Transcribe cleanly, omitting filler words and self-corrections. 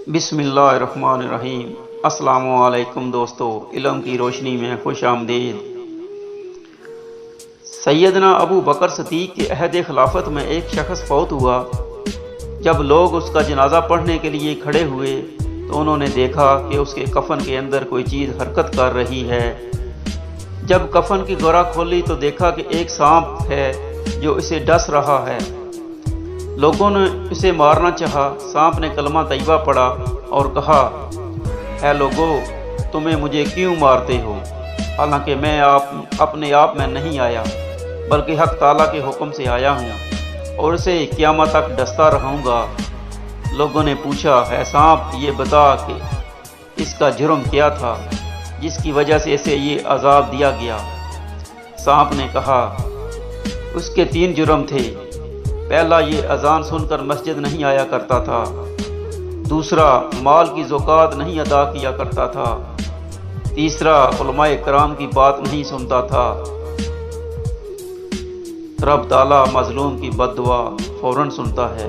बिस्मिल्लाहिर्रहमानिर्रहीम। अस्सलामु अलैकुम दोस्तों, इल्म की रोशनी में खुश आमदीद। सैयदना अबू बकर सिद्दीक़ के अहद खिलाफत में एक शख्स फौत हुआ। जब लोग उसका जनाजा पढ़ने के लिए खड़े हुए तो उन्होंने देखा कि उसके कफन के अंदर कोई चीज़ हरकत कर रही है। जब कफन की गोरा खोली तो देखा कि एक सांप है जो इसे डस रहा है। लोगों ने इसे मारना चाहा। सांप ने कलमा तैयबा पढ़ा और कहा, है लोगो, तुम्हें मुझे क्यों मारते हो? हालांकि मैं अपने आप में नहीं आया, बल्कि हक ताला के हुक्म से आया हूँ और इसे क़यामत तक डसता रहूँगा। लोगों ने पूछा, है सांप, ये बता कि इसका जुर्म क्या था जिसकी वजह से इसे ये अजाब दिया गया? सांप ने कहा, उसके 3 जुर्म थे। पहला, ये अजान सुनकर मस्जिद नहीं आया करता था। दूसरा, माल की ज़कात नहीं अदा किया करता था। तीसरा, उलमाए कराम की बात नहीं सुनता था। रब ताला मजलूम की बद्दुआ फौरन सुनता है।